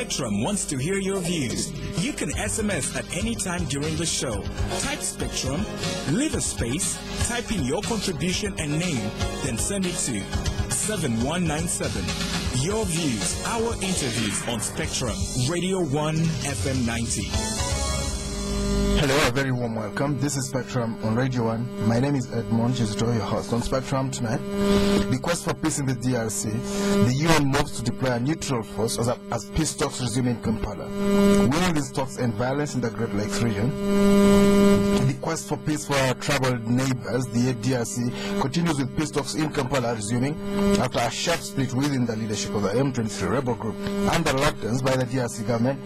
Spectrum wants to hear your views. You can SMS at any time during the show. Type Spectrum, leave a space, type in your contribution and name, then send it to 7197. Your views, our interviews on Spectrum, Radio 1 FM 90. Hello, a very warm welcome. This is Spectrum on Radio 1. My name is Edmond Jezito, your host. On Spectrum tonight, the quest for peace in the DRC, the UN moves to deploy a neutral force as peace talks resume in Kampala. Will these talks end violence in the Great Lakes region? The quest for peace for our troubled neighbors, the DRC, continues with peace talks in Kampala resuming after a sharp split within the leadership of the M23 rebel group and the reluctance by the DRC government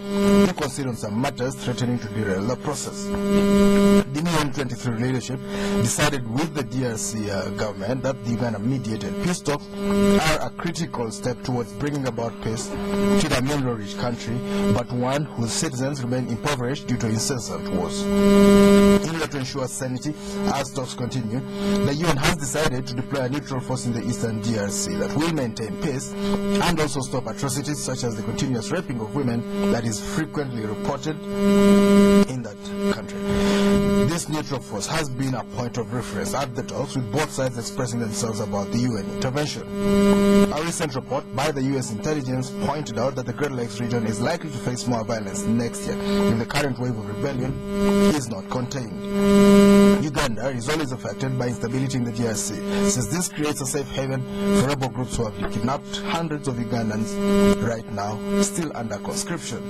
to concede on some matters threatening to derail the process. The new M23 leadership decided with the DRC government that the Uganda mediated peace talks are a critical step towards bringing about peace to the mineral-rich country, but one whose citizens remain impoverished due to incessant wars. In order to ensure sanity, as talks continue, the UN has decided to deploy a neutral force in the eastern DRC that will maintain peace and also stop atrocities such as the continuous raping of women that is frequently reported in that country. This neutral force has been a point of reference at the talks, with both sides expressing themselves about the UN intervention. A recent report by the US intelligence pointed out that the Great Lakes region is likely to face more violence next year if the current wave of rebellion is not contained. Uganda is always affected by instability in the DRC, since this creates a safe haven for rebel groups who have kidnapped hundreds of Ugandans right now, still under conscription.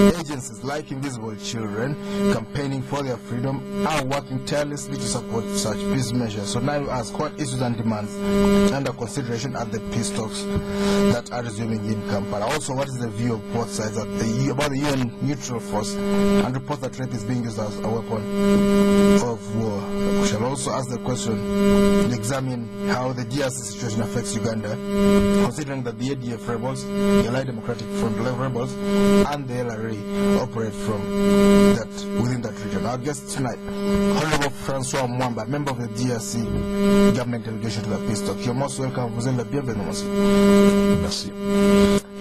Agencies like Invisible Children, campaigning for their freedom, are working tirelessly to support such peace measures. So now you ask, what issues and demands under consideration at the peace talks that are resuming in Kampala? Also, what is the view of both sides about the UN neutral force and reports that rape is being used as a weapon of war? We shall also ask the question, examine how the DRC situation affects Uganda, considering that the ADF rebels, the Allied Democratic Front rebels, and the LRA operate from within that region. Our guest tonight, Honorable Francois Mwamba, member of the DRC government delegation to the peace talk. You're most welcome. Vous êtes le bienvenu, monsieur. Merci.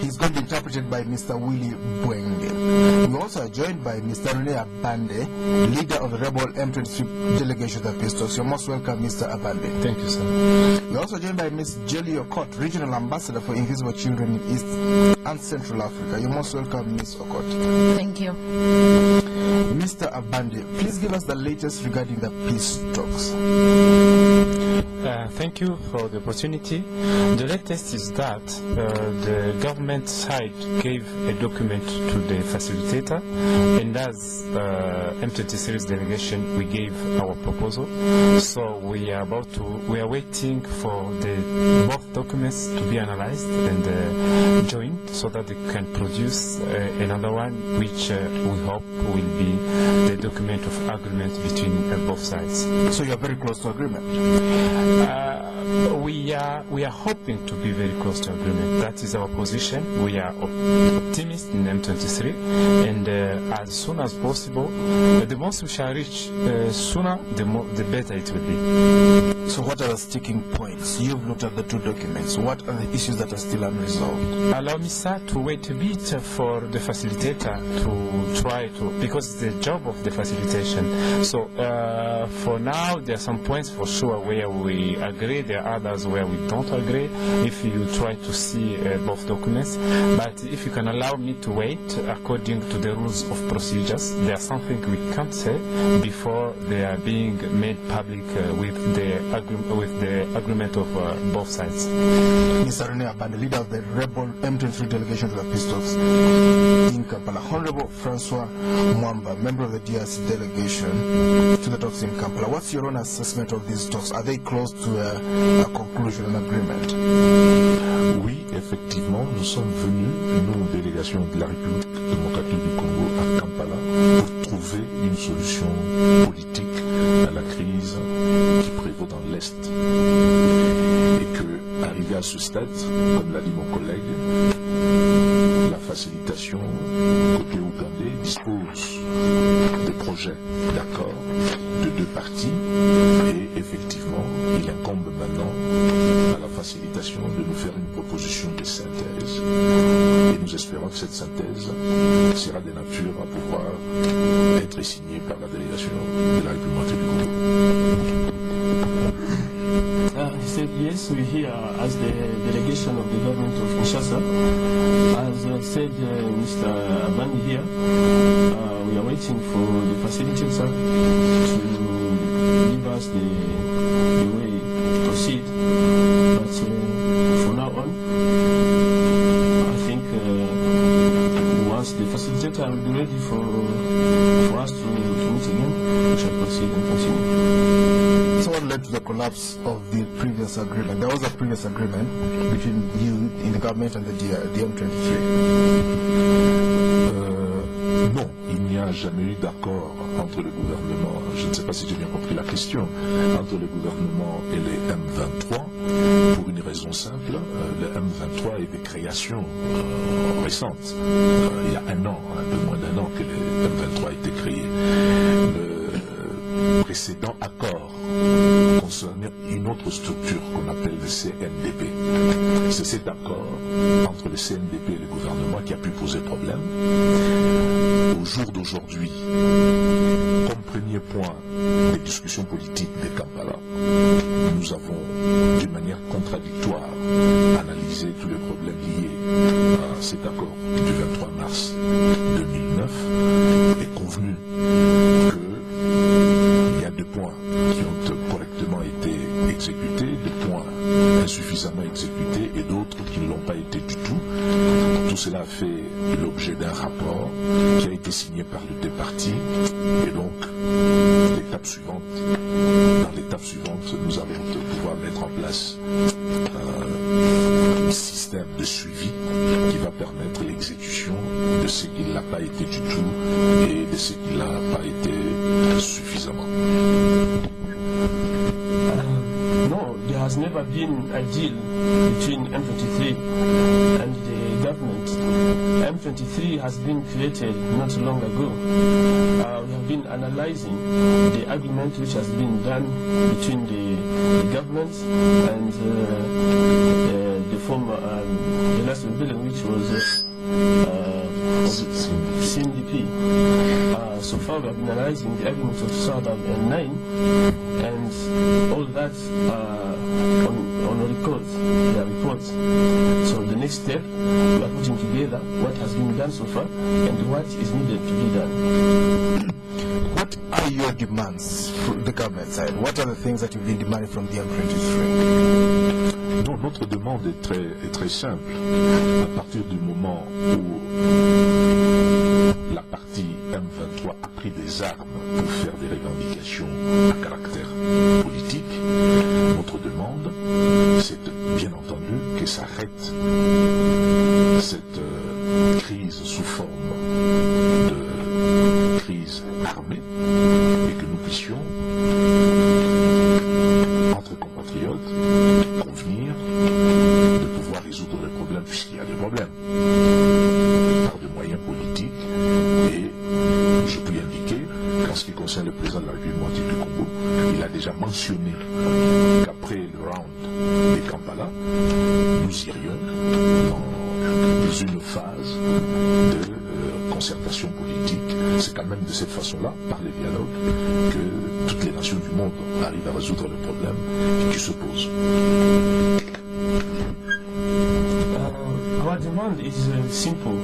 He's going to be interpreted by Mr. Willie Bwenge. We also are joined by Mr. Rene Abande, leader of the rebel M23 delegation to the peace talks. You're most welcome, Mr. Abande. Thank you, sir. We're also joined by Ms. Jelly Okot, regional ambassador for Invisible Children in East and Central Africa. You're most welcome, Ms. Okot. Thank you. Mr. Abande, please give us the latest regarding the peace talks. Thank you for the opportunity. The latest is that the government side gave a document to the facilitator, and as M23's delegation, we gave our proposal. So we are waiting for both documents to be analyzed and joined, so that they can produce another one, which we hope will be the document of agreement between both sides. So you are very close to agreement. We are hoping to be very close to agreement. That is our position. We are optimists in M23, and as soon as possible, the most we shall reach sooner, the better it will be. So what are the sticking points? You've looked at the two documents. What are the issues that are still unresolved? Allow me, sir, to wait a bit for the facilitator to try to, because it's the job of the facilitation. So for now, there are some points for sure where we agree, there are others where we don't agree, if you try to see both documents. But if you can allow me to wait according to the rules of procedures, there's something we can't say before they are being made public with the agreement of both sides. Mr. Rene Abande, leader of the rebel M23 delegation to the peace talks in Kampala. Honorable Francois Mwamba, member of the DRC delegation to the talks in Kampala. What's your own assessment of these talks? Are they close to a conclusion and agreement? Oui, effectivement, nous sommes venus, nous, délégation de la République démocratique du Congo à Kampala, pour trouver une solution politique à la crise qui prévaut dans l'Est. Et que, arrivé à ce stade, comme l'a dit mon collègue, la facilitation côté ougandais dispose des projets d'accord de deux parties, et effectivement, il incombe maintenant à la facilitation de nous faire une proposition de synthèse, et nous espérons cette synthèse sera de nature à pouvoir être signée par la délégation de la République du Congo. He said, yes, we're here as the delegation of the government of Kinshasa. As said Mr. Abani here, we are waiting for the facilitator to give us the way to proceed. But from now on, I think once the facilitator will be ready for us to meet again, we shall proceed and continue. So what led to the collapse of the previous agreement? There was a previous agreement between you in the government and the M23. Non, il n'y a jamais eu d'accord entre le gouvernement, je ne sais pas si j'ai bien compris la question, entre le gouvernement et les M23 pour une raison simple. Le M23 est de création récente. Il y a un an, un peu moins d'un an que le M23 a été créé. Le précédent accord concernait une autre structure qu'on appelle le CNDP. C'est cet accord entre le CNDP et le gouvernement qui a pu poser problème. Au jour d'aujourd'hui, comme premier point des discussions politiques de Kampala, nous avons d'une manière contradictoire analysé tous les problèmes liés à cet accord du 23 mars 2009 et convenu qu'il y a 2 points qui ont correctement été exécutés, 2 points insuffisamment exécutés et d'autres qui ne l'ont pas été du tout. Tout cela a fait l'objet d'un rapport qui a été signé par les 2 parties et donc dans l'étape suivante, nous allons pouvoir mettre en place un système de suivi qui va permettre l'exécution de ce qui n'a pas été du tout et de ce qui n'a pas été suffisamment. No, there has never been a deal between M23 and the government. M23 has been created not long ago. We have been analyzing the agreement which has been done between the government and the former, the last rebellion, which was CNDP. So far we have been analyzing the agreement of 2009 and all that on records, their reports. So the next step, we are putting together what has been done so far and what is needed to be done. What are your demands from the government side? What are the things that you've been demanding from the M23? Non, notre demande est très simple. À partir du moment où la partie M23 a pris des armes pour faire des revendications à caractère politique, notre demande, c'est bien entendu que s'arrête cette crise sous forme de crise armée et que nous puissions, entre compatriotes, convenir de pouvoir résoudre les problèmes, puisqu'il y a des problèmes, par des moyens politiques. Et je peux indiquer qu'en ce qui concerne le président de la République du Congo, il a déjà mentionné qu'après le round de Kampala, nous irions dans une phase de concertation politique. C'est quand même de cette façon-là, par les dialogues, que toutes les nations du monde arrivent à résoudre le problème qui se pose. Our demand is simple.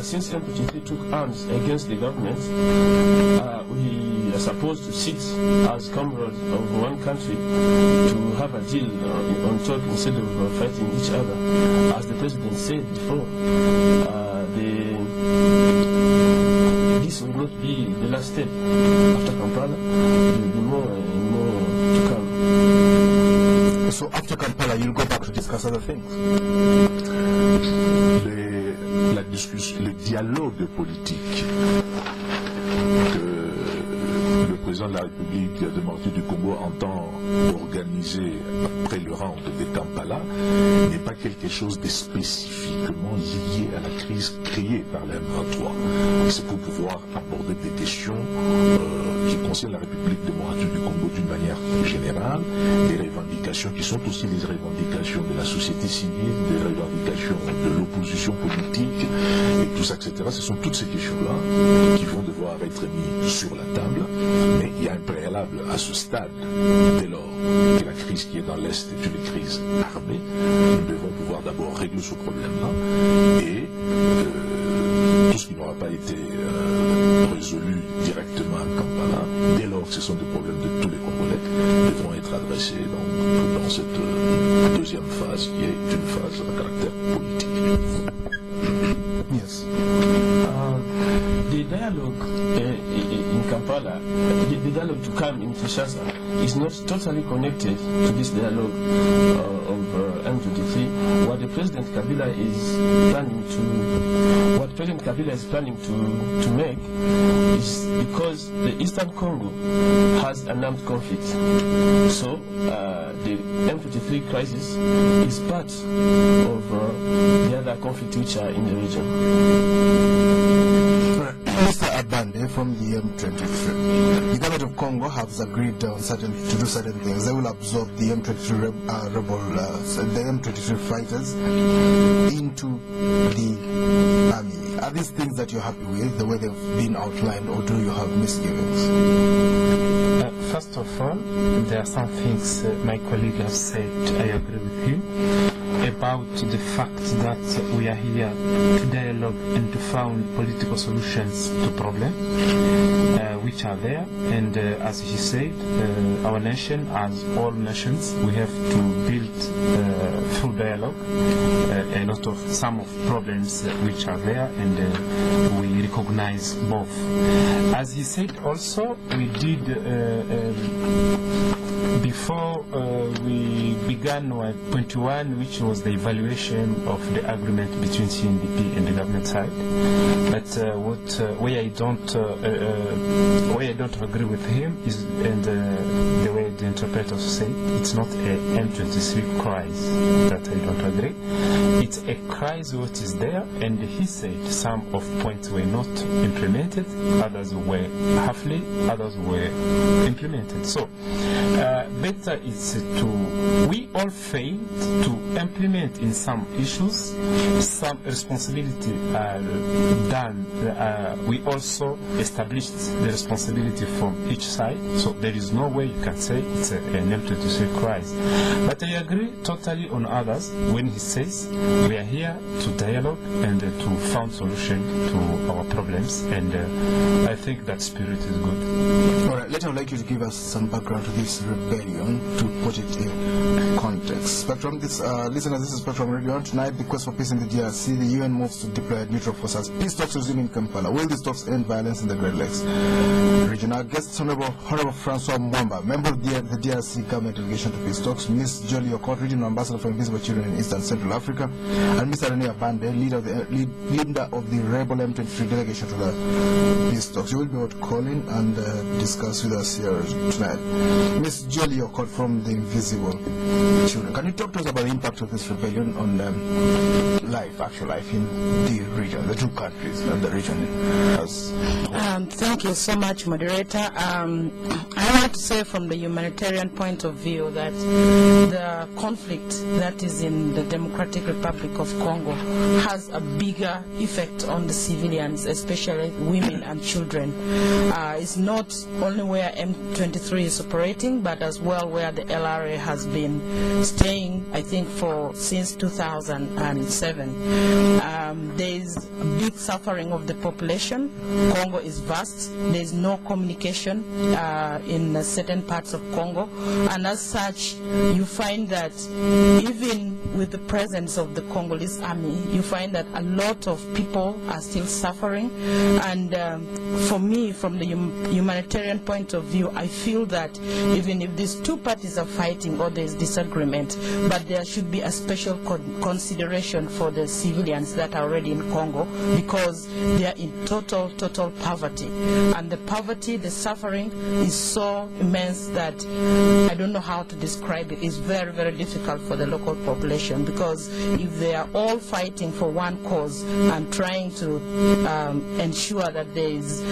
Since M23 took arms against the government, we are supposed to sit as comrades of one country to have a deal on top instead of fighting each other. As the president said before, this will not be the last step. After Kampala, there will be more and more to come. So after Kampala, you'll go back to discuss other things? Le dialogue politique que le président de la République démocratique du Congo entend organiser après le round de Kampala n'est pas quelque chose de spécifiquement lié à la crise créée par la M23. C'est pour pouvoir aborder des questions qui concernent la République démocratique du Congo d'une manière générale, des revendications qui sont aussi les revendications de la société civile, des revendications de l'opposition politique, et tout ça, etc. Ce sont toutes ces questions-là qui vont devoir être mises sur la table, mais il y a un préalable à ce stade, dès lors que la crise qui est dans l'Est est une crise armée. Nous devons pouvoir d'abord régler ce problème-là, et tout ce qui n'aura pas été résolu directement à Kampala, dès lors que ce sont des problèmes de tous les Congolais, devront être adressés dans cette deuxième phase qui est une phase à caractère politique. Yes. The dialogue in Kampala, the dialogue to come in Kinshasa is not totally connected to this dialogue of M23. What President Kabila is planning to make is because the Eastern Congo has an armed conflict. So the M23 crisis is part of the other conflicts which are in the region. Mr. Abande from the M23. The government of Congo has agreed to do certain things. They will absorb the M23 the M23 fighters into the army. Are these things that you're happy with, the way they've been outlined, or do you have misgivings? First of all, there are some things my colleague has said. I agree with him about the fact that we are here to dialogue and to find political solutions to problems which are there. And as he said, our nation, as all nations, we have to build through dialogue a lot of some of problems which are there, and we recognize both. As he said also, we did before we began point 1, which was the evaluation of the agreement between CNDP and the government side. But where I don't agree with him is, and the way the interpreters say, it's not a M23 crisis that I don't agree. It's a crisis what is there, and he said some of points were not implemented, others were halfly, others were implemented. So better is we all failed to implement in some issues, some responsibility are done. We also established the responsibility from each side, so there is no way you can say it's an M23 crisis. But I agree totally on others when he says we are here to dialogue and to find solution to our problems, and I think that spirit is good. All right, later I would like you to give us some background to this rebellion, to put it in context. Spectrum, listeners, this is Spectrum Radio. Tonight, the quest for peace in the DRC, the UN moves to deploy neutral forces. Peace talks resume in Kampala. Will these talks end violence in the Great Lakes region? Our guest is Honorable Francois Mwamba, member of the DRC government delegation to peace talks, Ms. Jolie Okot, regional ambassador for Invisible Children in Eastern Central Africa, and Mr. René Abande, leader of the rebel M23 delegation to the peace talks. You will be able to call in and discuss with us here tonight. Ms. Jolie Okot from the Invisible Children, can you talk to us about the impact of this rebellion on actual life in the region, the two countries and the region? Thank you so much, moderator. I want to say from the humanitarian point of view that the conflict that is in the Democratic Republic of Congo has a bigger effect on the civilians, especially women and children. It's not only where M23 is operating, but as well where the LRA has been staying, I think, since 2007. There is a big suffering of the population. Congo is vast. There is no communication in certain parts of Congo, and as such, you find that even with the presence of the Congolese army, you find that a lot of people are still suffering. And for me, from the humanitarian point of view, I feel that even if these two parties are fighting or there is disagreement, but there should be a special consideration for the civilians that are already in Congo, because they are in total poverty. And the poverty, the suffering is so immense that I don't know how to describe it. It's very, very difficult for the local population, because if they are all fighting for one cause and trying to ensure that there is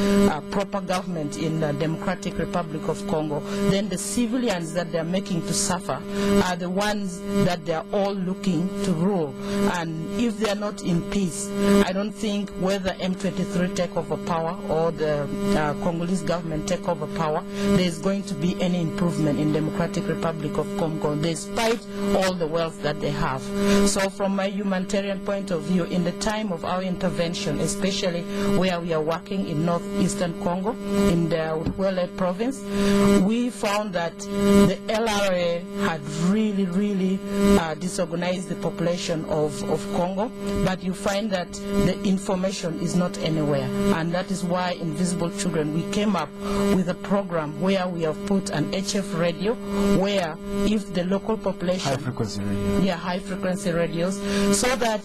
proper government in the Democratic Republic of Congo, then the civilians that they are making to suffer are the ones that they are all looking to rule. And if they are not in peace, I don't think whether M23 take over power or the Congolese government take over power, there is going to be any improvement in Democratic Republic of Congo, despite all the wealth that they have. So from my humanitarian point of view, in the time of our intervention, especially where we are working in northeastern Congo, in the Utwele province, we found that the LRA had really, really disorganized the population of Congo, but you find that the information is not anywhere. And that is why Invisible Children, we came up with a program where we have put an HF radio, where if the local population... High frequency radio. Yeah, high frequency radios, so that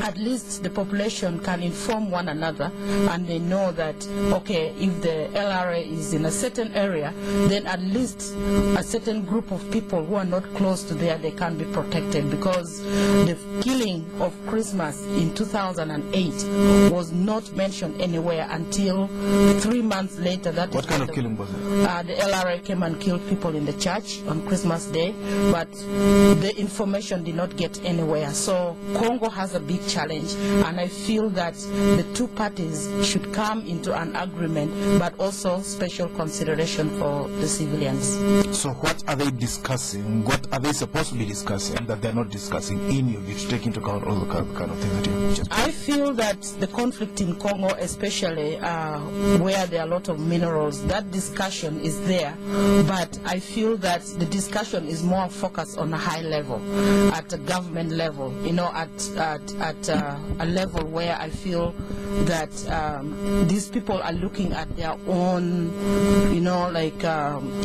at least the population can inform one another, and they know that, okay, if the LRA is in a certain area, then at least a certain group of people who are not close to there, they can be protected, because the killing of Christmas in 2008 was not mentioned anywhere until 3 months later. That what kind of killing was it? The LRA came and killed people in the church on Christmas Day, but the information did not get anywhere. So Congo has a big challenge, and I feel that the two parties should come into an agreement, but also special consideration for the civilians. So what are they discussing? What are they supposed to be discussing that they're not discussing in your view, to take into account all the kind of things that you just... I feel that the conflict in Congo, especially where there are a lot of minerals, that discussion is there, but I feel that the discussion is more focused on a high level, at a government level, you know, at a level where I feel that these people are looking at their own, you know, like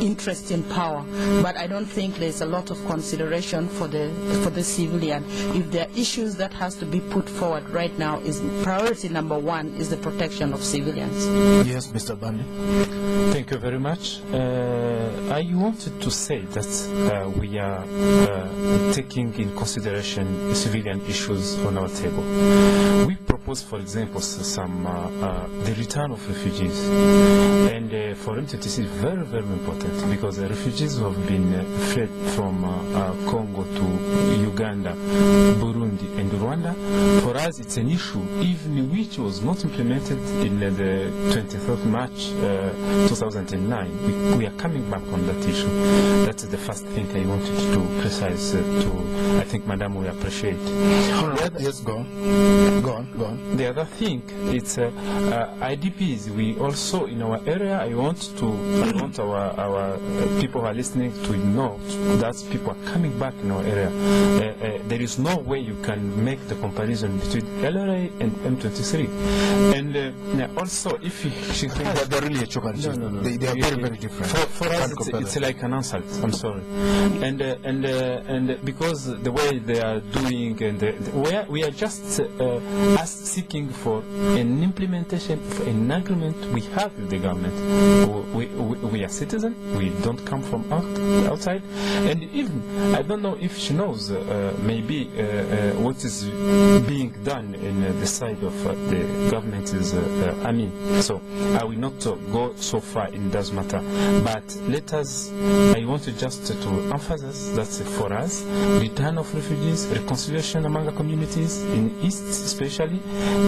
interest in power. But I don't think there's a lot of consideration for the civilian. If there are issues that has to be put forward right now, is priority number one is the protection of civilians. Yes, Mr. Bandi. Thank you very much. I wanted to say that we are taking in consideration civilian issues on our table. We propose, for example, some the return of refugees, and for M23 is very, very important, because the refugees who have been fled from Congo to Uganda, Burundi, and Rwanda, for us it's an issue even which was not implemented in the 23rd March 2009. We are coming back on that issue. That's the first thing I wanted to precise to, I think Madam will appreciate. Yes, go on. The other thing, it's IDPs. We also, in our area, I want our people who are listening to know that people are coming back in our area. There is no way you can make the comparison between LRA and M23. And also, if you think they're really a choke and cheese. No. They are very, very different. For us, it's like an insult. I'm sorry. And because the way they are doing, and we are just seeking for an implementation of an agreement we have with the government. We are citizens. We don't come from outside. And even, I don't know if she knows, maybe what is being done in the side of the government is, so I will not go so far in that matter. But I want to just to emphasize that for us, return of refugees, reconciliation among the communities in East especially,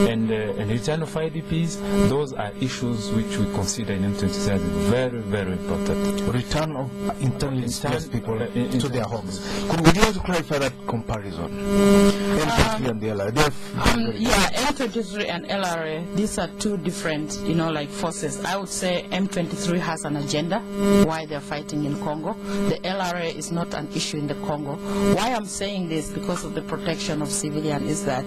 and return of IDPs, those are issues which we consider in M23 as very, very important. Return of internally displaced people to their homes. Would you want to clarify that comparison? M23 and the LRA. Yeah, M23 and LRA, these are two different, you know, like forces. I would say M23 has an agenda why they're fighting in Congo. The LRA is not an issue in the Congo. Why I'm saying this, because of the protection of civilians, is that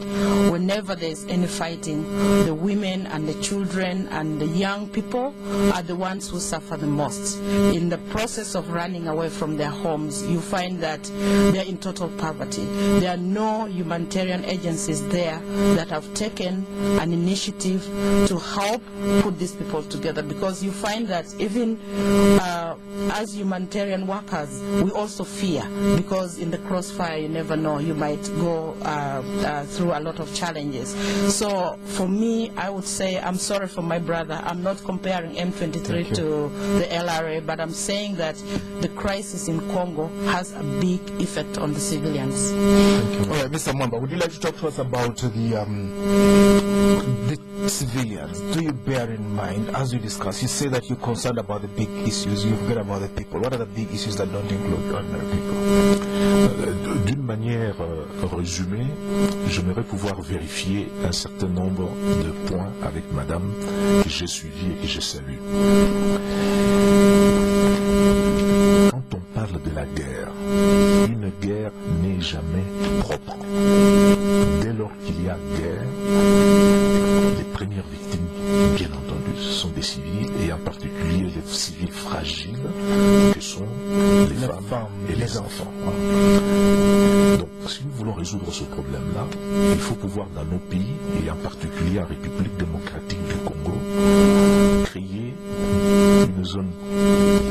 whenever there's any fighting, the women and the children and the young people are the ones who suffer the most. In the process of running away from their homes, you find that they're in total poverty. there are no humanitarian agencies there that have taken an initiative to help put these people together, because you find that even as humanitarian workers, we also fear, because in the crossfire you never know, you might go through a lot of challenges. So for me, I would say, I'm sorry for my brother, I'm not comparing M23 to the LRA, but I'm saying that the crisis in Congo has a big effect on the civilians. All right, Mr. Mwamba, would you like to talk to us about the civilians? Do you bear in mind, as we discussed, you say that you're concerned about the big issues, you forget about the people. What are the big issues that don't include ordinary people? D'une manière résumée, j'aimerais pouvoir vérifier un certain nombre de points avec madame que j'ai suivi et que je salue. Quand on parle de la guerre, une guerre n'est jamais propre. Dès lors qu'il y a guerre, les premières victimes, bien entendu, ce sont des civils, et en particulier les civils fragiles, que sont les femmes et les enfants. Donc, si nous voulons résoudre ce problème-là, il faut pouvoir dans nos pays, et en particulier en République démocratique du Congo, créer une zone,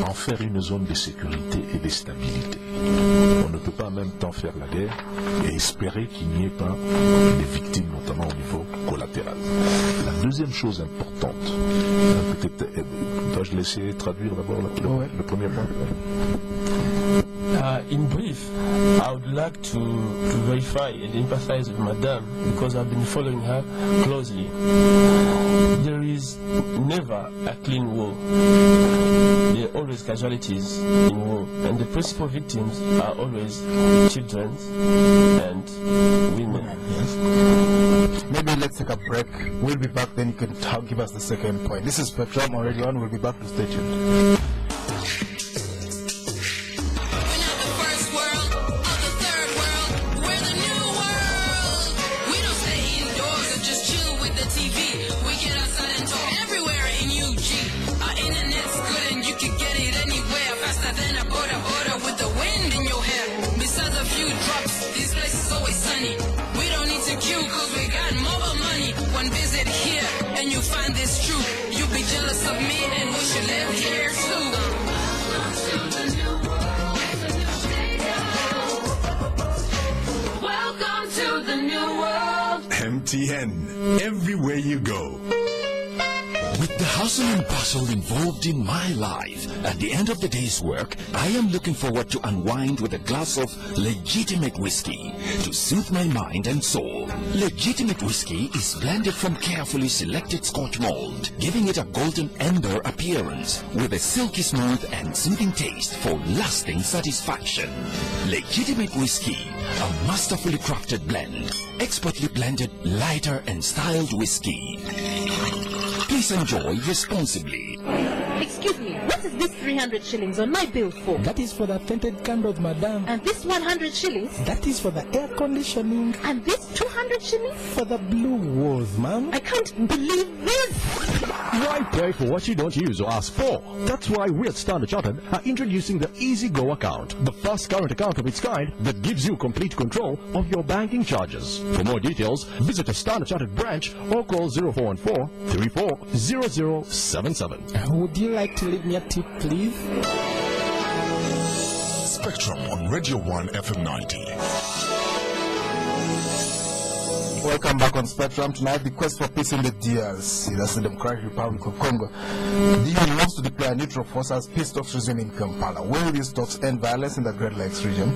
en faire une zone de sécurité et de stabilité. On ne peut pas en même temps faire la guerre et espérer qu'il n'y ait pas de victimes, notamment au niveau collatéral. La deuxième chose importante, peut-être, dois-je laisser traduire d'abord le premier point? In brief, I would like to verify and empathize with Madame, because I've been following her closely. There is never a clean war. There are always casualties in war, and the principal victims are always children and women. Maybe let's take a break. We'll be back, then you can give us the second point. This is Spectrum on Radio 1. We'll be back to stay tuned. MTN, everywhere you go. With the hustle and bustle involved in my life, at the end of the day's work, I am looking forward to unwind with a glass of legitimate whiskey to soothe my mind and soul. Legitimate whiskey is blended from carefully selected Scotch malt, giving it a golden amber appearance with a silky smooth and soothing taste for lasting satisfaction. Legitimate whiskey, a masterfully crafted blend, expertly blended, lighter and styled whiskey. Please enjoy responsibly. Excuse me, what is this 300 shillings on my bill for? That is for the tinted candles, madam. And this 100 shillings? That is for the air conditioning. And this 200 shillings? For the blue walls, ma'am. I can't believe this! Why pay for what you don't use or ask for? That's why we at Standard Chartered are introducing the Easy Go account, the first current account of its kind that gives you complete control of your banking charges. For more details, visit a Standard Chartered branch or call 0414 340077. Would you like to leave me a tip, please? Spectrum on Radio 1 FM 90. Welcome back on Spectrum. Tonight, the quest for peace in the DRC, that's the Democratic Republic of Congo. The UN wants to deploy a neutral force as peace talks resume in Kampala. Will these talks end violence in the Great Lakes region?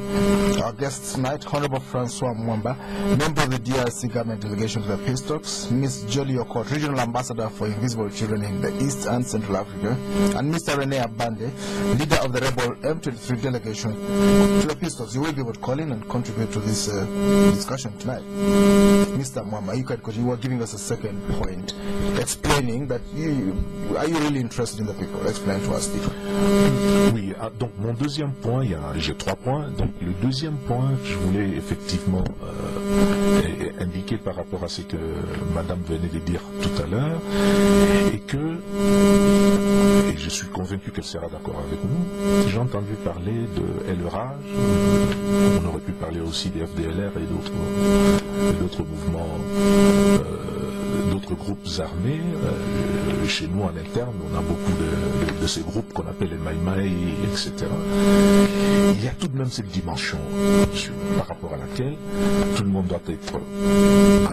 Our guests tonight, Honorable Francois Mwamba, member of the DRC government delegation to the peace talks, Ms. Jolie Okot, regional ambassador for invisible children in the East and Central Africa, and Mr. Rene Abande, leader of the rebel M23 delegation to the peace talks. You will be able to call in and contribute to this discussion tonight. Mr. Mwamba, because you were giving us a second point, explaining that are you really interested in the people? Explain to us. Oui, donc mon deuxième point, j'ai 3 points. Donc le deuxième point que je voulais effectivement indiquer par rapport à ce que Madame venait de dire tout à l'heure, et je suis convaincu qu'elle sera d'accord avec nous. J'ai entendu parler de élevage, on aurait pu parler aussi des FDLR et d'autres mouvements, d'autres groupes armés. Chez nous en interne, on a beaucoup de ces groupes qu'on appelle les Maïmaï, etc. Il y a tout de même cette dimension par rapport à laquelle tout le monde doit en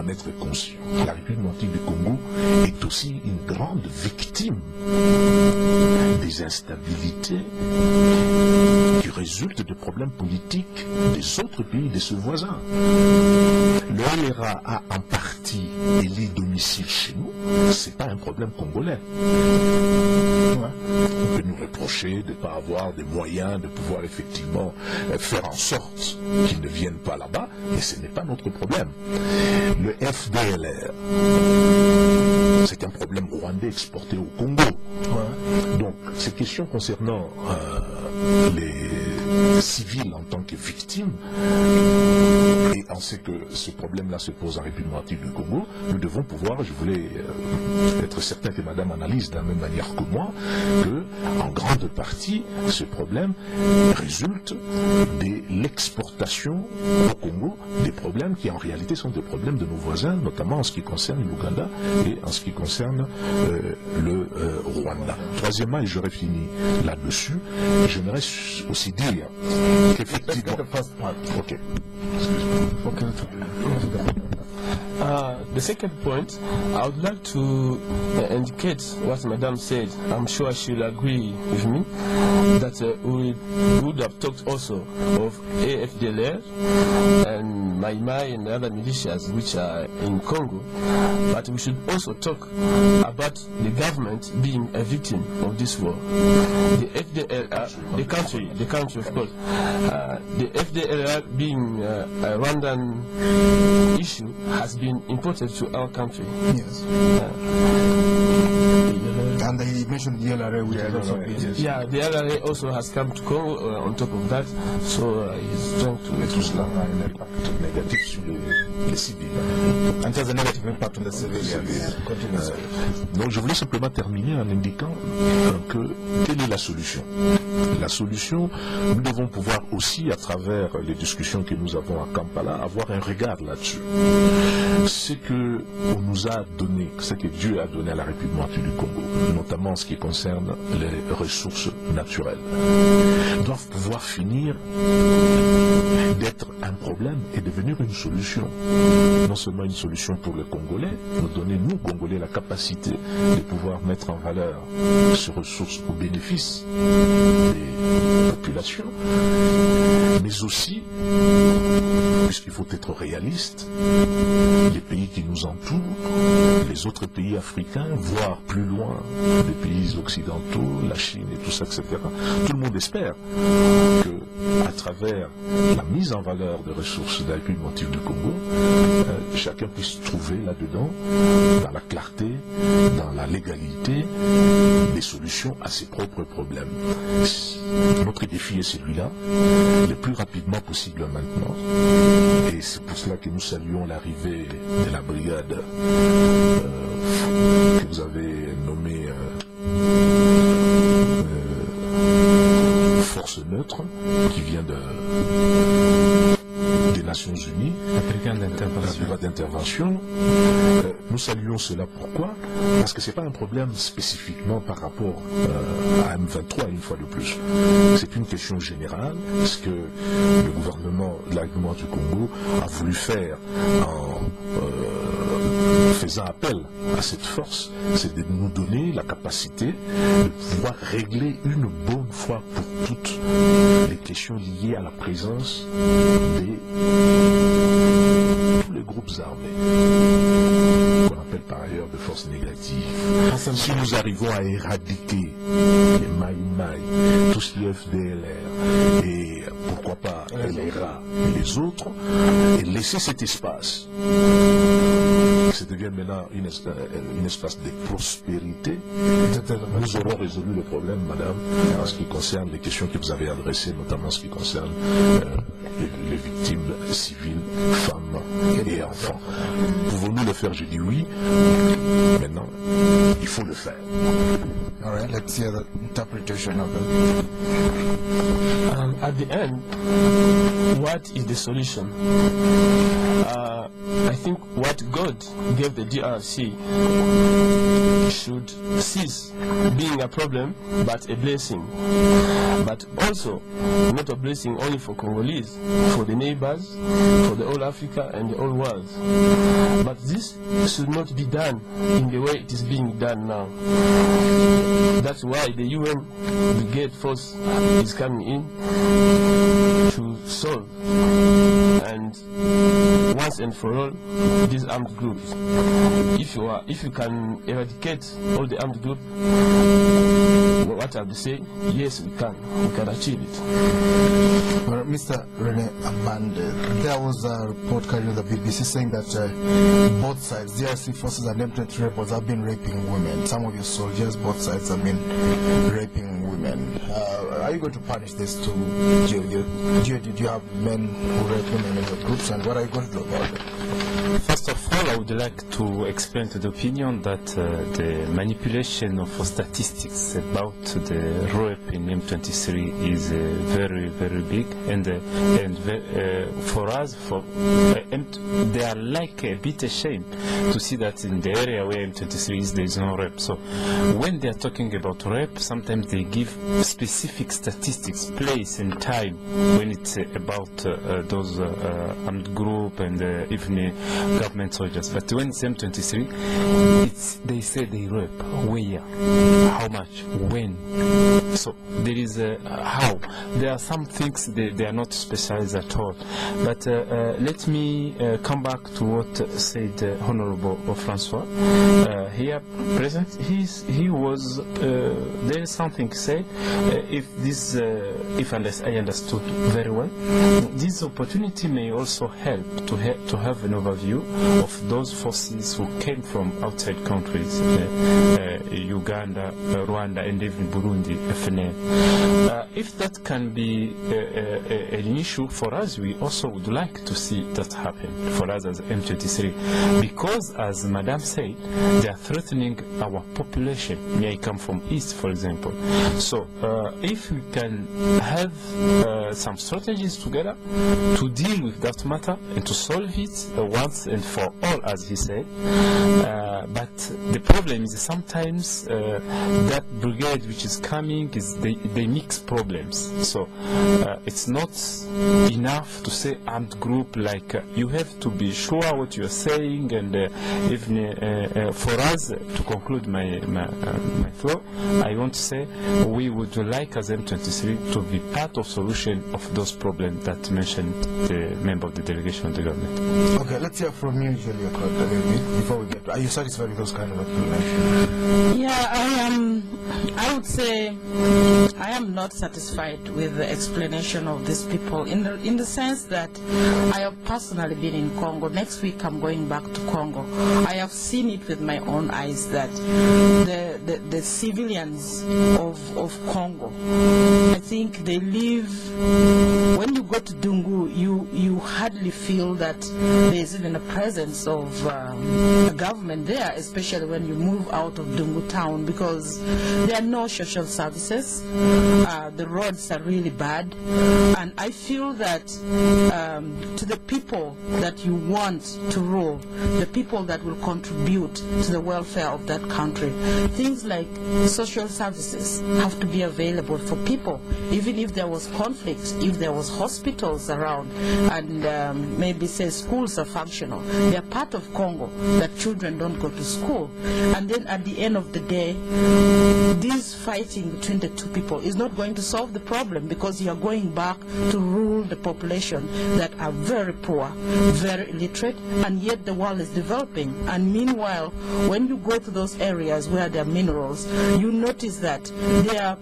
être conscient. La République du Congo est aussi une grande victime des instabilités qui résultent de problèmes politiques des autres pays, de ses voisins. Le LRA a en partie les domiciles chez nous, c'est pas un problème congolais. On peut nous reprocher de ne pas avoir des moyens de pouvoir effectivement faire en sorte qu'ils ne viennent pas là-bas, mais ce n'est pas notre problème. Le FDLR, c'est un problème rwandais exporté au Congo. Donc, ces questions concernant les civils en tant que victimes, et on sait que ce problème-là se pose en République du Congo, nous devons pouvoir, je voulais être certain que Madame analyse de la même manière que moi, que en grande partie, ce problème résulte de l'exportation au Congo des problèmes qui en réalité sont des problèmes de nos voisins, notamment en ce qui concerne l'Ouganda et en ce qui concerne le Rwanda. Troisièmement, et j'aurais fini là-dessus, j'aimerais aussi dire qu'effectivement... Ok. The second point, I would like to indicate what Madame said. I'm sure she'll agree with me that we would have talked also of AFDLR and Mai Mai and other militias which are in Congo, but we should also talk about the government being a victim of this war. The FDLR, the country of course, the FDLR being a Rwandan issue has been imported to our country. Yes. And he mentioned the LRA, which has also been... Yeah, the LRA also has come to Congo on top of that, so he's trying to... Tout cela a un impact négatif sur les civils. And has a negative impact on the civilians. Donc je voulais simplement terminer en indiquant quelle est la solution. La solution, nous devons pouvoir aussi, à travers les discussions que nous avons à Kampala, avoir un regard là-dessus. Ce que on nous a donné, ce que Dieu a donné à la République du Congo, notamment en ce qui concerne les ressources naturelles, doivent pouvoir finir d'être un problème et devenir une solution. Non seulement une solution pour les Congolais, nous donner, nous, Congolais, la capacité de pouvoir mettre en valeur ces ressources au bénéfice des populations, mais aussi, puisqu'il faut être réaliste, les pays qui nous entourent, les autres pays africains, voire plus loin, les pays occidentaux, la Chine et tout ça, etc. Tout le monde espère que, à travers la mise en valeur des ressources de la République du Congo, chacun puisse trouver là-dedans, dans la clarté, dans la légalité, des solutions à ses propres problèmes. Notre défi est celui-là, le plus rapidement possible maintenant. Et c'est pour cela que nous saluons l'arrivée de la brigade que vous avez nommée Force Neutre, qui vient des Nations Unies, la brigade d'intervention. Nous saluons cela pourquoi? Parce que ce n'est pas un problème spécifiquement par rapport à M23 une fois de plus. C'est une question générale, ce que le gouvernement de la République du Congo a voulu faire en faisant appel à cette force, c'est de nous donner la capacité de pouvoir régler une bonne fois pour toutes les questions liées à la présence de tous les groupes armés, qu'on appelle par ailleurs de forces négatives. Si nous arrivons à éradiquer les Maï-Maï, tout ce qui est FDLR, et pourquoi pas les rats et les autres, et laisser cet espace. Ça devient maintenant un espace de prospérité. Nous aurons résolu le problème, madame, en ce qui concerne les questions que vous avez adressées, notamment en ce qui concerne les victimes civiles, femmes et enfants. Pouvons-nous le faire? J'ai dit oui. Maintenant, il faut le faire. All right, let's hear the interpretation of it. At the end, what is the solution? I think what God gave the DRC should cease being a problem, but a blessing. But also, not a blessing only for Congolese, for the neighbors, for the whole Africa and the whole world. But this should not be done in the way it is being done now. That's why the UN Brigade Force is coming in to solve and once and for all these armed groups. If you can eradicate all the armed groups, what I would say, yes, we can achieve it. Well, Mr. Rene Abande, there was a report carried on the BBC saying that both sides, DRC forces and M23 rebels, have been raping women. Some of your soldiers, both sides, have been raping women. Are you going to punish this too? Do you have men who rape women in your groups, and what are you going to do about it? First of all, I would like to explain to the opinion that the manipulation of statistics about the rape in M23 is very, very big, and for us, they are like a bit ashamed to see that in the area where M23 is, there is no rape. So when they are talking about rape, sometimes they give specific statistics, place and time when it's about those armed group and even government soldiers. But when it's M23, they say they rape. Where? How much? When? So there is how. There are some things they are not specialized at all. But let me come back to what said Honorable Francois here present. He was there is something said. If I understood very well, this opportunity may also help to have an overview of those forces who came from outside countries, Uganda, Rwanda, and even Burundi, FNL. If that can be an issue for us, we also would like to see that happen for us as M23, because as Madame said, they are threatening our population. May I come from East, for example. So if we can have some strategies together to deal with that matter and to solve it once and for all, as he said. But the problem is sometimes that brigade which is coming is they mix problems. So it's not enough to say armed group, like you have to be sure what you are saying. And even for us to conclude my thought, I want to say we would like as M23 to be part of solution of those problems that mentioned the member of the delegation of the government. Okay, let's hear from you, Julia, before we get to, are you satisfied with those kind of explanations? Yeah, I would say I am not satisfied with the explanation of these people in the sense that I have personally been in Congo. Next week I'm going back to Congo. I have seen it with my own eyes that the civilians of Congo, I think they live, when you go to Dungu, you hardly feel that there is even a presence of a government there, especially when you move out of Dungu town, because there are no social services. The roads are really bad, and I feel that to the people that you want to rule, the people that will contribute to the welfare of that country, things like social services have to be available for people. Even if there was conflict, if there was hospitals around, and maybe say schools are functional, they are part of Congo, that children don't go to school. And then at the end of the day, this fighting between the two people is not going to solve the problem, because you are going back to rule the population that are very poor, very illiterate, and yet the world is developing. And meanwhile, when you go to those areas where there are minerals, you notice that there are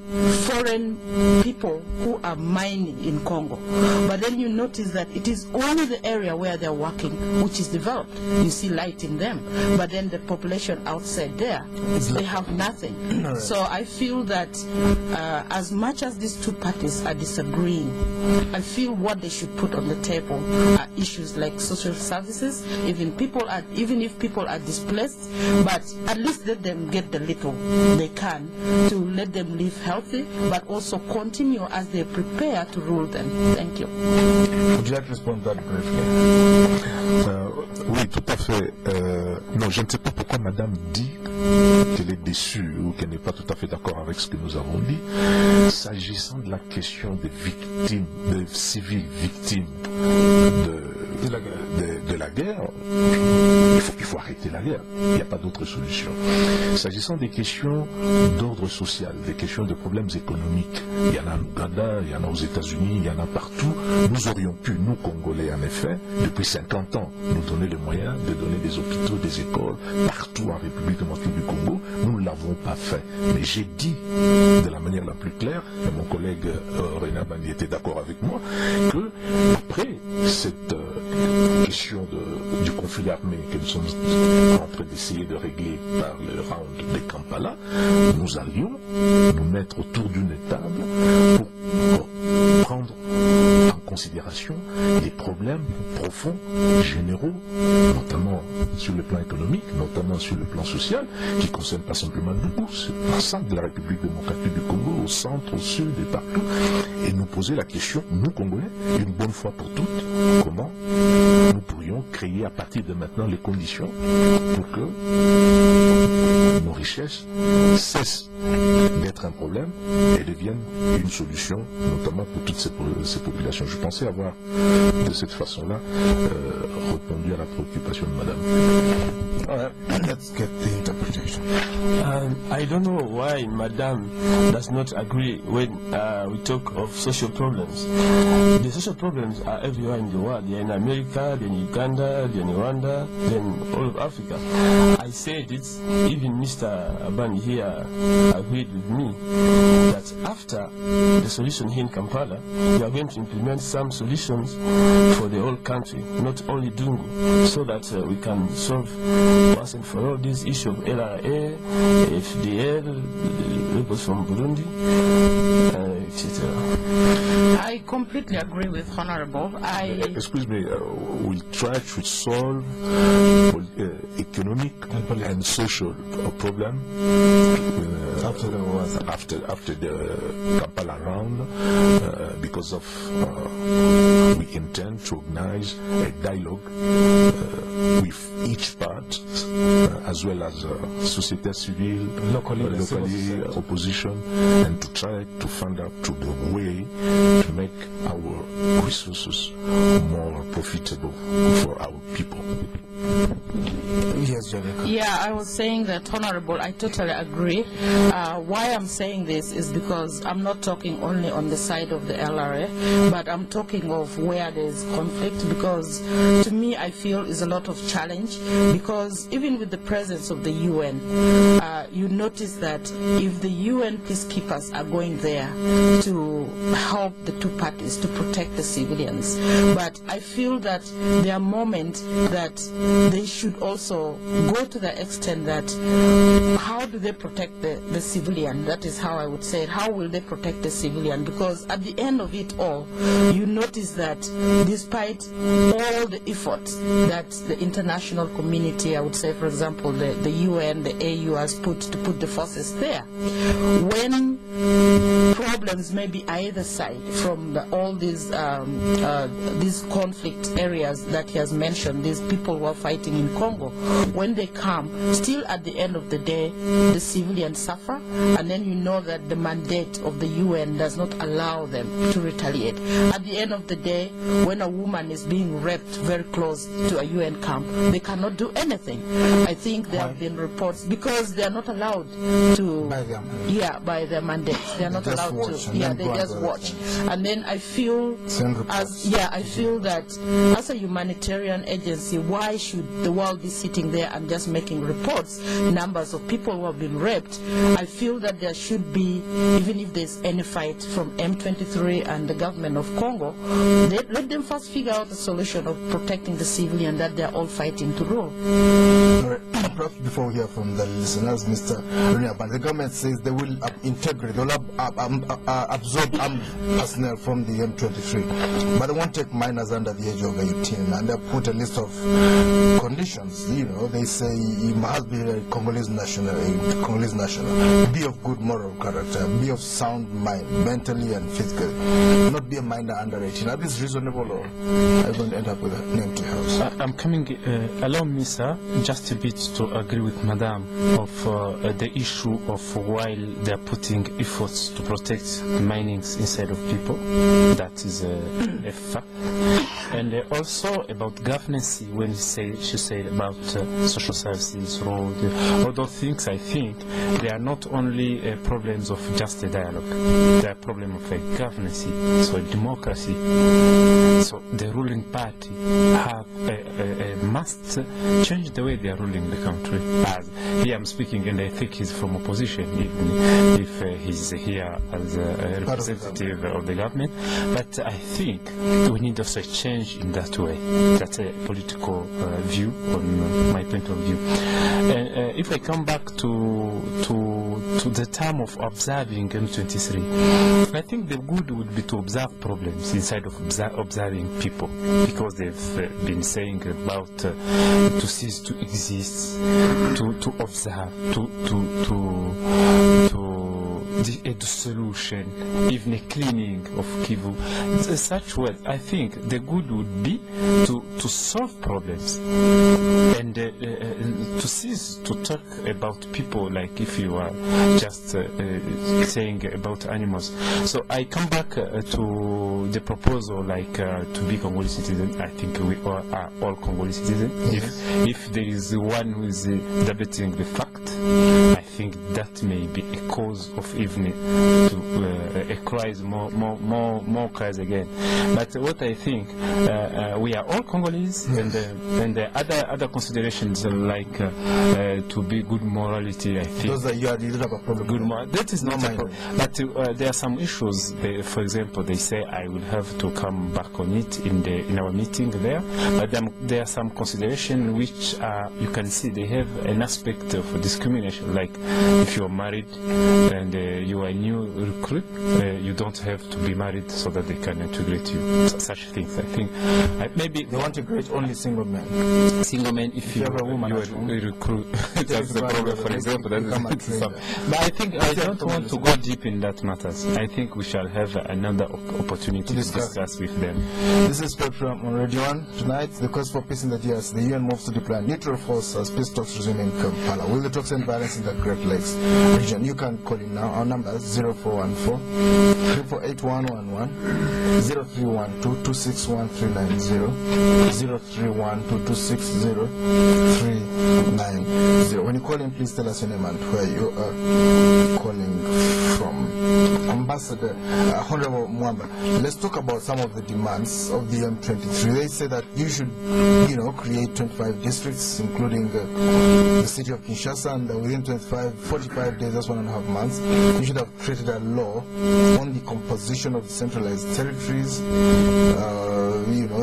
foreign people who are mining in Congo. But then you notice that it is only the area where they're working which is developed. You see light in them. But then the population outside there, they have nothing. So I feel that as much as these two parties are disagreeing, I feel what they should put on the table are issues like social services, even if people are displaced, but at least let them get the little they can to let them live healthy, but also continue as they prepare to rule them. Thank you. Would you like to respond to that briefly? Oui, tout à fait. Non, je ne sais pas pourquoi Madame dit qu'elle est déçue ou qu'elle n'est pas tout à fait d'accord avec ce que nous avons dit. S'agissant de la question des victimes, des civils victimes de la guerre, il faut arrêter la guerre. Il n'y a pas d'autre solution. S'agissant des questions d'ordre social, des questions de problèmes économiques, il y en a en Ouganda, il y en a aux États-Unis, il y en a partout. Nous aurions pu, nous Congolais en effet, depuis 50 ans, nous donner les moyens de donner des hôpitaux, des écoles, partout en République démocratique du Congo. Nous ne l'avons pas fait. Mais j'ai dit de la manière la plus claire, et mon collègue René Abani était d'accord avec moi, que après cette question du conflit armé que nous sommes en train d'essayer de régler par le round de Kampala, nous allions nous mettre autour d'une table pour prendre en considération les problèmes profonds, généraux, notamment sur le plan économique, notamment sur le plan social, qui ne concernent pas simplement nous, l'ensemble de la République démocratique du Congo, au centre, au sud et partout, et nous poser la question, nous Congolais, une bonne fois pour toutes, comment nous pourrions créer à partir de maintenant les conditions pour que nos richesses cessent d'être un problème et deviennent une solution, notamment pour toutes ces populations. Je pensais avoir de cette façon-là répondu à la préoccupation de Madame. Let's get the interpretation. I don't know why Madame does not agree when we talk of social problems. The social problems are everywhere in the world. They're in America, they're in Uganda, they're in Rwanda, they're in all of Africa. I said it, even Mr. Abani here agreed with me, that after the solution here in Kampala, we are going to implement some solutions for the whole country, not only Dungu, so that we can solve once and for all this issue of LRA, FDL, rebels from Burundi, etc. I completely agree with Honorable. Excuse me, we'll try to solve economic and social problem after the Kampala round, because of we intend to organize a dialogue with each part, as well as société civile, locally opposition, and to try to find out to the way to make our resources more profitable for our people. Yes, Jaleka. Yeah, I was saying that, Honorable, I totally agree. Why I'm saying this is because I'm not talking only on the side of the LRA, but I'm talking of where there's conflict, because to me I feel is a lot of challenge, because even with the presence of the UN, you notice that if the UN peacekeepers are going there to help the two parties to protect the civilians, but I feel that there are moments that they should also go to the extent that how do they protect the civilian? That is how I would say it. How will they protect the civilian? Because at the end of it all, you notice that despite all the efforts that the international community, I would say, for example, the UN, the AU has put to put the forces there, when problems may be either side from all these conflict areas that he has mentioned, these people who are fighting in Congo, when they come, still at the end of the day, the civilians suffer, and then you know that the mandate of the UN does not allow them to retaliate. At the end of the day, when a woman is being raped very close to a UN camp, they cannot do anything. I think there have been reports because they are not allowed to by their mandates. They are not allowed to. Yeah, they just watch. And then I feel that as a humanitarian agency, why should the world be sitting there and just making reports, numbers of people who have been raped? I feel that there should be, even if there's any fight from M23 and the government of Congo, let them first figure out the solution of protecting the civilian that they're all fighting to rule. Perhaps before we hear from the listeners, Mr. Runiaban, the government says they will integrate, they will absorb armed personnel from the M23, but they won't take minors under the age of 18, and they put a list of conditions. You know, they say he must be a Congolese national, be of good moral character, be of sound mind, mentally and physically, not be a minor under 18. Are this reasonable, or are you going to end up with an empty house? I'm coming, allow me, sir, just a bit to agree with Madame of the issue of while they're putting efforts to protect minings inside of people. That is a fact. And also about governance, when she said about social services, road, all those things, I think they are not only problems of just a dialogue. They are problems of governance, so democracy. So the ruling party must change the way they are ruling the country. As here I'm speaking, and I think he's from opposition, even if he's here as a representative of the government. But I think we need also a change in that way. That's a political view, on my point of view. And if I come back to the term of observing M23, I think the good would be to observe problems inside of observing people, because they've been saying about to cease to exist, to observe, the solution, even a cleaning of Kivu. Such words, I think the good would be to solve problems and to cease to talk about people like if you are just saying about animals. So I come back to the proposal like to be Congolese citizens. I think we are all Congolese citizens. If there is one who is debating the fact, I think that may be a cause of even to cries, more cries again. But what I think, we are all Congolese, and the other considerations like to be good morality, I think. Those are you don't have a problem. Good that is not a problem. But there are some issues. For example, they say I will have to come back on it in our meeting there. But there are some considerations which you can see they have an aspect of discrimination. Like if you are married and you are a new recruit, you don't have to be married so that they can integrate you. Such things, I think. Maybe they want to integrate only single men. Single men, if you have a woman, you are a recruit. That's the problem, for example. But I think I don't want to go deep in that matters. I think we shall have another opportunity to discuss with them. This is Spectrum on Radio 1. Tonight, the quest for peace in the DRC. The UN moves to deploy neutral force as peace talks resume in Kampala. Will the talks end violence in the Great Lakes region? You can call in now. Our number is 0414 348111, 0312 261390, 0312 260390. When you call in, please tell us your name and where you are calling from. Ambassador Honorable Mwamba, let's talk about some of the demands of the M23. They say that you should, create 25 districts, including the city of Kinshasa, and within 45 days, that's 1.5 months, you should have created a law on the composition of the centralized territories.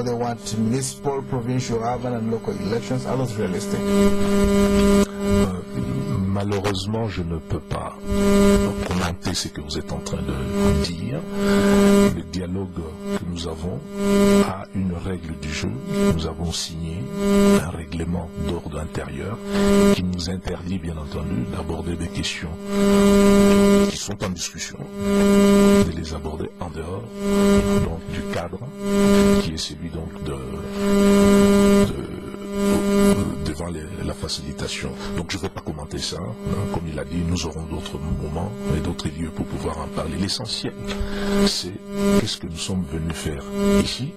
They want municipal, provincial, urban, and local elections. Are those realistic? Malheureusement, je ne peux pas commenter ce que vous êtes en train de dire. Le dialogue que nous avons a une règle du jeu. Nous avons signé un règlement d'ordre intérieur qui nous interdit, bien entendu, d'aborder des questions qui sont en discussion, de les aborder en dehors donc, du cadre qui est celui donc devant la facilitation. Donc je ne vais pas commenter ça, hein. Comme il a dit, nous aurons d'autres moments et d'autres lieux pour pouvoir en parler. L'essentiel, c'est qu'est-ce que nous sommes venus faire ici.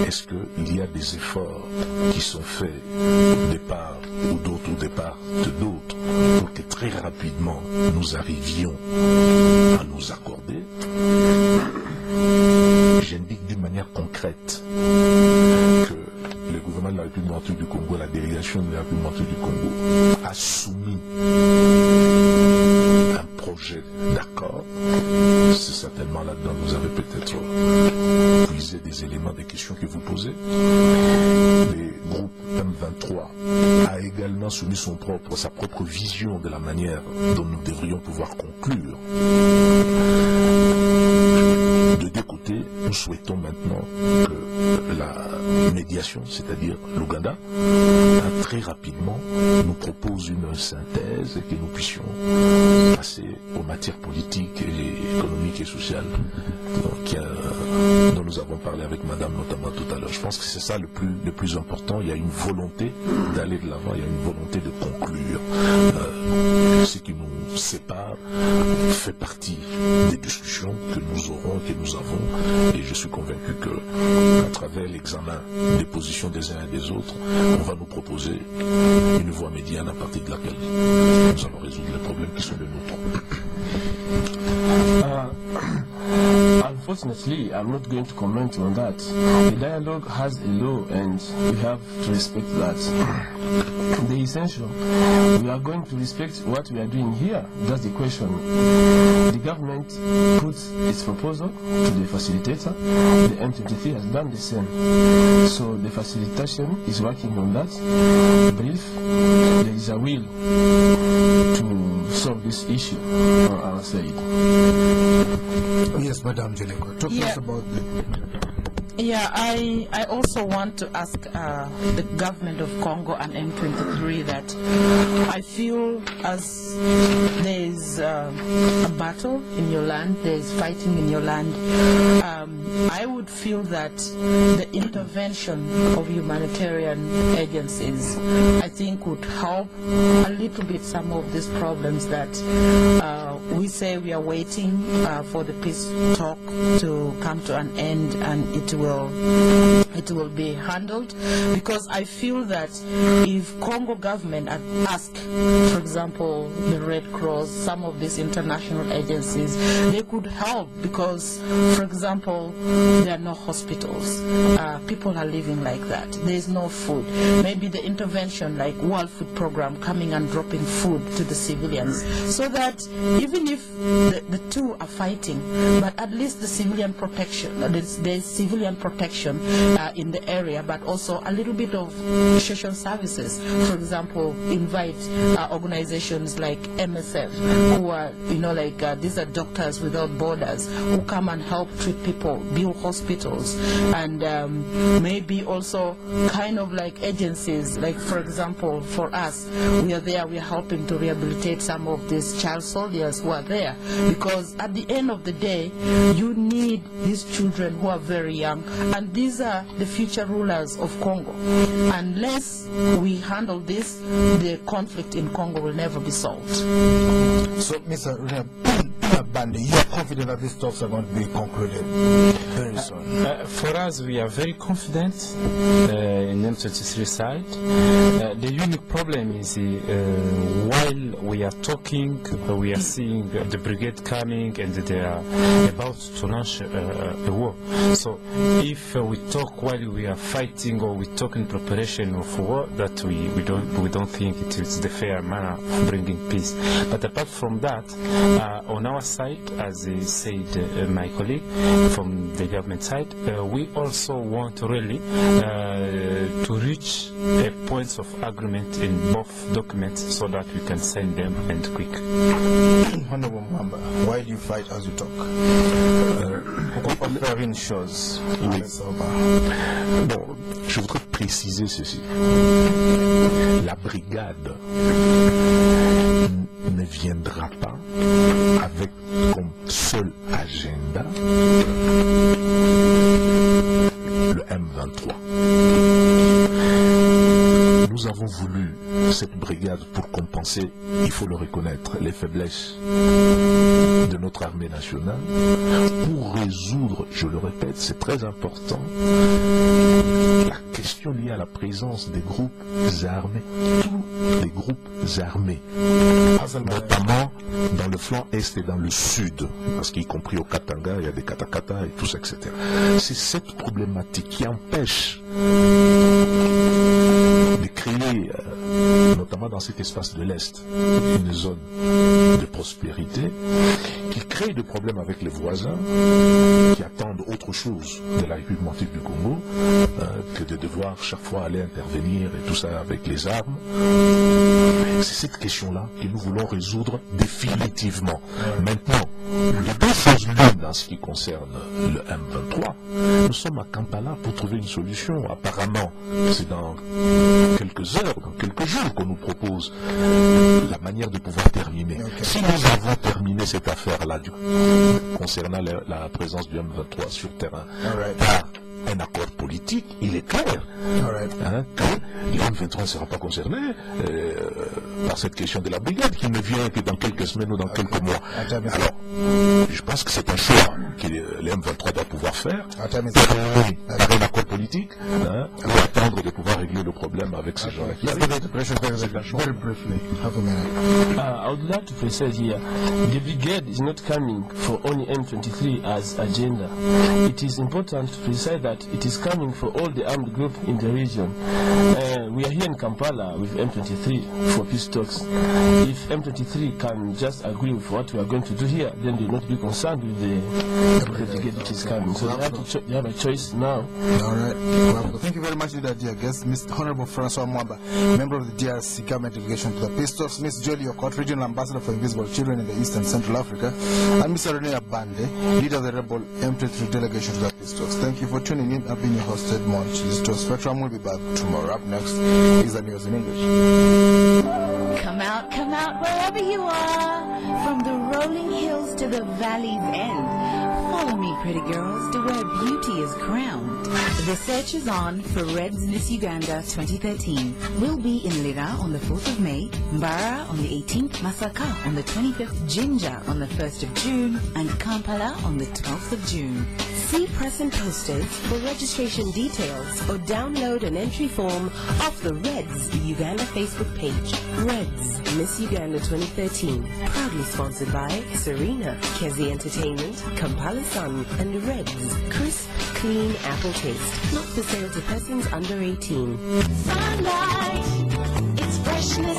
Est-ce qu'il y a des efforts qui sont faits des parts ou d'autres ou des parts de d'autres pour que très rapidement nous arrivions à nous accorder. J'indique d'une manière concrète que le gouvernement de la République démocratique du Congo, la délégation de la République démocratique du Congo a soumis un projet d'accord. C'est certainement là-dedans que vous avez peut-être puisé des éléments, des questions que vous posez. Le groupe M23 a également soumis sa propre vision de la manière dont nous devrions pouvoir conclure. De deux côtés, nous souhaitons maintenant que la médiation, c'est-à-dire l'Ouganda, très rapidement nous propose une synthèse et que nous puissions passer aux matières politiques, et économiques et sociales dont nous avons parlé avec Madame notamment tout à l'heure. Je pense que c'est ça le plus important. Il y a une volonté d'aller de l'avant, il y a une volonté de conclure. Ce qui nous sépare fait partie des discussions que nous aurons, que nous avons, et je suis convaincu que à travers l'examen des positions des uns et des autres, on va nous proposer une voie médiane à partir de laquelle nous allons résoudre les problèmes qui sont les nôtres. Unfortunately, I'm not going to comment on that. The dialogue has a law and we have to respect that. The essential, we are going to respect what we are doing here. That's the question. The government puts its proposal to the facilitator. The M23 has done the same. So the facilitation is working on that. Brief, there is a will to solve this issue on our side. Yes, Madam Jeleko, talk to us about the... Yeah, I also want to ask the government of Congo and M23 that I feel as there is a battle in your land, there is fighting in your land, I would feel that the intervention of humanitarian agencies, I think, would help a little bit some of these problems that we say we are waiting for the peace talk to come to an end, and it will be handled, because I feel that if Congo government had asked, for example, the Red Cross, some of these international agencies, they could help, because, for example, there are no hospitals. People are living like that. There is no food. Maybe the intervention like World Food Program coming and dropping food to the civilians, so that even if the two are fighting, but at least the civilian protection, there's civilian protection in the area, but also a little bit of social services. For example, invite organizations like MSF, who are, these are Doctors Without Borders, who come and help treat people, build hospitals, and maybe also kind of like agencies, like for example, for us, we are there, we are helping to rehabilitate some of these child soldiers who are there, because at the end of the day, you need these children who are very young, and these are the future rulers of Congo. Unless we handle this, the conflict in Congo will never be solved. So, Mr. Bandi, you are confident that these talks are going to be concluded very soon? For us, we are very confident in M23 side. The unique problem is while we are talking, we are seeing the brigade coming and they are about to launch a war. So if we talk while we are fighting, or we talk in preparation of war, that we don't think it is the fair manner of bringing peace. But apart from that, on our side, as said my colleague from the government side, we also want really to reach a point of agreement in both documents so that we can send them and quick. Honorable Mwamba, why do you fight as you talk? Offering shows. Oui. Bon, je voudrais préciser ceci. La brigade ne viendra pas avec comme seul agenda le M23. nous avons voulu cette brigade pour compenser, il faut le reconnaître, les faiblesses de notre armée nationale, pour résoudre, je le répète, c'est très important, la question liée à la présence des groupes armés, tous les groupes armés, notamment dans le flanc est et dans le sud, parce qu'y compris au Katanga, il y a des katakata et tout ça, etc. C'est cette problématique qui empêche de créer, notamment dans cet espace de l'Est, une zone de prospérité, qui crée des problèmes avec les voisins, qui attendent autre chose de la République démocratique du Congo, que de devoir chaque fois aller intervenir et tout ça avec les armes. C'est cette question-là que nous voulons résoudre définitivement. Maintenant, les deux choses l'une dans ce qui concerne le M23, nous sommes à Kampala pour trouver une solution. Apparemment, c'est dans quelques heures, dans quelques jours qu'on nous propose la manière de pouvoir terminer. Si nous avons terminé cette affaire-là concernant la présence du M23 sur terrain, par un accord politique, il est clair que le M23 ne sera pas concerné par cette question de la brigade qui ne vient que dans quelques semaines ou dans quelques mois. Alors, je pense que c'est un choix que le M23 doit pouvoir faire, par un accord politique, ou attendre de pouvoir régler le problème avec ces gens-là. I would like to precise here, the brigade is not coming for only M23 as agenda. It is important to precise that it is coming for all the armed groups in the region. We are here in Kampala with M23 for peace talks. If M23 can just agree with what we are going to do here, then they will not be concerned with the brigade which is coming. So they have a choice now. All right. Well, thank you very much, dear guest, Mr. Honorable Francois Mwamba, member of the DRC government delegation to the peace talks, Ms. Jolie Okot, regional ambassador for invisible children in the East and Central Africa, and Mr. Rene Abande, leader of the rebel M23 delegation to the peace talks. Thank you for tuning in. I've been your host, Ed Monch. This is Spectrum. We'll be back tomorrow. Up next is the news in English. Come out, wherever you are, from the rolling hills to the valley's end. Follow me, pretty girls, to where beauty is crowned. The search is on for Red's Miss Uganda 2013. We'll be in Lira on the 4th of May, Mbara on the 18th, Masaka on the 25th, Jinja on the 1st of June, and Kampala on the 12th of June. See press and posters for registration details or download an entry form off the Reds Uganda Facebook page. Reds Miss Uganda 2013, proudly sponsored by Serena, Kezi Entertainment, Kampala Sun, and Reds Crisp, Clean Apple Taste. Not for sale to persons under 18. Sunlight, it's freshness